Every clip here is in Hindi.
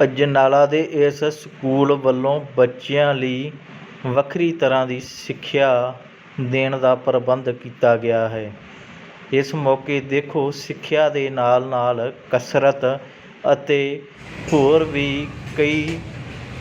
ਅਜਨਾਲਾ ਦੇ ਇਸ ਸਕੂਲ ਵੱਲੋਂ ਬੱਚਿਆਂ ਲਈ ਵੱਖਰੀ ਤਰ੍ਹਾਂ ਦੀ ਸਿੱਖਿਆ ਦੇਣ ਦਾ ਪ੍ਰਬੰਧ ਕੀਤਾ ਗਿਆ ਹੈ। ਇਸ ਮੌਕੇ ਦੇਖੋ ਸਿੱਖਿਆ ਦੇ ਨਾਲ ਨਾਲ ਕਸਰਤ ਅਤੇ ਹੋਰ ਵੀ ਕਈ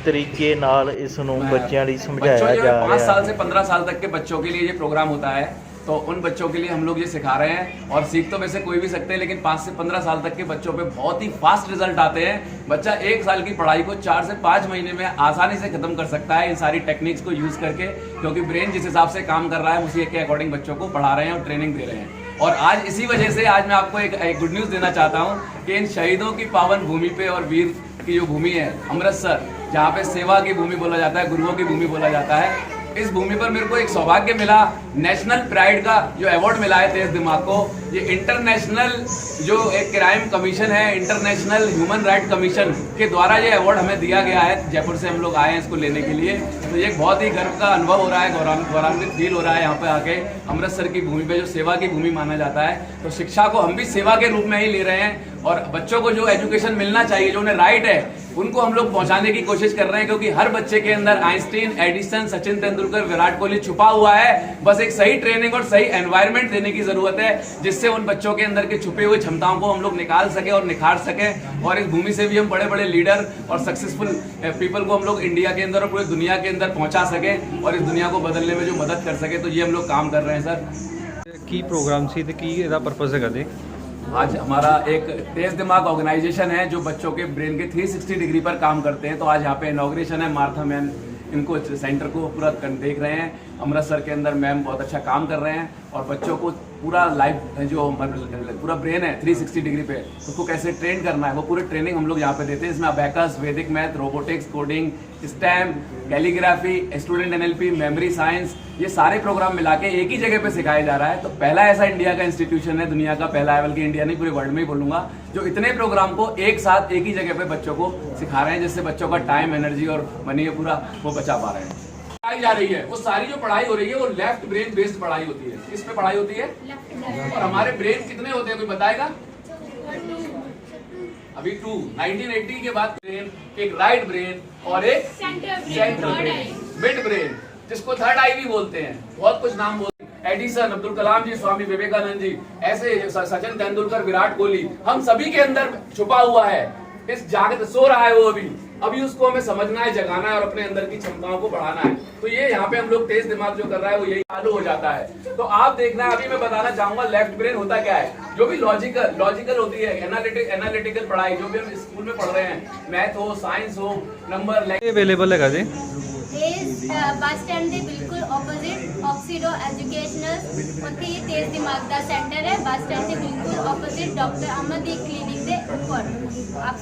तरीके नाल इसनूं बच्चों लिए समझाया जा रहा है। 5 साल से 15 साल तक के बच्चों के लिए ये प्रोग्राम होता है, तो उन बच्चों के लिए हम लोग ये सिखा रहे हैं। और सीख तो वैसे कोई भी सकते हैं, लेकिन 5 से 15 साल तक के बच्चों पे बहुत ही फास्ट रिजल्ट आते हैं। बच्चा 1 साल की पढ़ाई को 4 से 5 महीने में आसानी से खत्म कर सकता है इन सारी टेक्निक्स को यूज करके, क्योंकि ब्रेन जिस हिसाब से काम कर रहा है उसी के अकॉर्डिंग बच्चों को पढ़ा रहे हैं और ट्रेनिंग दे रहे हैं। और आज इसी वजह से आज मैं आपको एक गुड न्यूज़ देना चाहता हूँ कि इन शहीदों की पावन भूमि पे और वीर की जो भूमि है अमृतसर, जहाँ पे सेवा की भूमि बोला जाता है, गुरुओं की भूमि बोला जाता है, इस भूमि पर मेरे को एक सौभाग्य मिला। नेशनल प्राइड का जो अवार्ड मिला है तेज दिमाग को, ये इंटरनेशनल जो एक क्राइम कमीशन है, इंटरनेशनल ह्यूमन राइट कमीशन के द्वारा ये अवार्ड हमें दिया गया है। जयपुर से हम लोग आए हैं इसको लेने के लिए, तो ये बहुत ही गर्व का अनुभव हो रहा है, गौरवान्वित फील हो रहा है यहाँ पे आके। अमृतसर की भूमि पे जो सेवा की भूमि माना जाता है, तो शिक्षा को हम भी सेवा के रूप में ही ले रहे हैं। और बच्चों को जो एजुकेशन मिलना चाहिए, जो उन्हें राइट है, उनको हम लोग पहुंचाने की कोशिश कर रहे हैं, क्योंकि हर बच्चे के अंदर आइंस्टीन, एडिसन, सचिन तेंदुलकर, विराट कोहली छुपा हुआ है। बस एक सही ट्रेनिंग और सही एनवायरनमेंट देने की जरूरत है, जिससे उन बच्चों के अंदर के छुपे हुए क्षमताओं को हम लोग निकाल सके और निखार सके। और इस भूमि से भी हम बड़े बड़े लीडर और सक्सेसफुल पीपल को हम लोग इंडिया के अंदर और पूरी दुनिया के अंदर पहुंचा सके और इस दुनिया को बदलने में जो मदद कर सके, तो ये हम लोग काम कर रहे हैं सर। की प्रोग्राम सी ते की इहदा पर्पस है कदे आज हमारा एक तेज दिमाग ऑर्गेनाइजेशन है जो बच्चों के ब्रेन के 360 डिग्री पर काम करते हैं। तो आज यहाँ पे इनॉग्रेशन है, मार्था मैम इनको सेंटर को पूरा देख रहे हैं। अमृतसर के अंदर मैम बहुत अच्छा काम कर रहे हैं और बच्चों को पूरा लाइफ जो पूरा ब्रेन है 360 डिग्री पे, उसको कैसे ट्रेन करना है वो पूरी ट्रेनिंग हम लोग यहाँ पे देते हैं। इसमें abacus, Vedic math, robotics, coding, STEM, calligraphy, student NLP, memory science, ये सारे प्रोग्राम मिला के एक ही जगह पे सिखाया जा रहा है। तो पहला ऐसा इंडिया का इंस्टीट्यूशन है, दुनिया का पहला है, बल्कि इंडिया नहीं पूरे वर्ल्ड में ही बोलूंगा, जो इतने प्रोग्राम को एक साथ एक ही जगह पे बच्चों को सिखा रहे हैं, जिससे बच्चों का टाइम, एनर्जी और मनी पूरा वो बचा पा रहे हैं। पढ़ाई जा रही है, वो सारी जो पढ़ाई हो रही है वो लेफ्ट ब्रेन बेस्ड पढ़ाई होती है। किस पे पढ़ाई होती है? और हमारे ब्रेन कितने होते हैं कोई बताएगा? अभी 2 1980 के बाद ब्रेन, एक राइट ब्रेन और एक सेंट्रल ब्रेन, मिड ब्रेन, जिसको थर्ड आई भी बोलते हैं। बहुत कुछ नाम बोलते हैं, एडिसन, अब्दुल कलाम जी, स्वामी विवेकानंद जी, ऐसे सचिन तेंदुलकर, विराट कोहली, हम सभी के अंदर छुपा हुआ है। इस जागृत सो रहा है वो अभी उसको हमें समझना है, जगाना है और अपने अंदर की क्षमताओं को बढ़ाना है। तो ये यहाँ पे हम लोग तेज दिमाग जो कर रहा है वो यही चालू हो जाता है। तो आप देखना, अभी मैं बताना चाहूंगा लेफ्ट ब्रेन होता क्या है। जो भी लॉजिकल होती है, एनालिटिकल पढ़ाई जो भी हम स्कूल में पढ़ रहे हैं, मैथ हो, साइंस हो, नंबर अवेलेबल है जी बस स्टैंड के बिल्कुल ऑपोजिट ऑक्सीडो एजुकेशनल उत्थे ये तेज दिमाग का सेंटर है। बस स्टैंड के बिल्कुल ऑपोजिट डॉक्टर अमरदीप क्लिनिक के ऊपर आप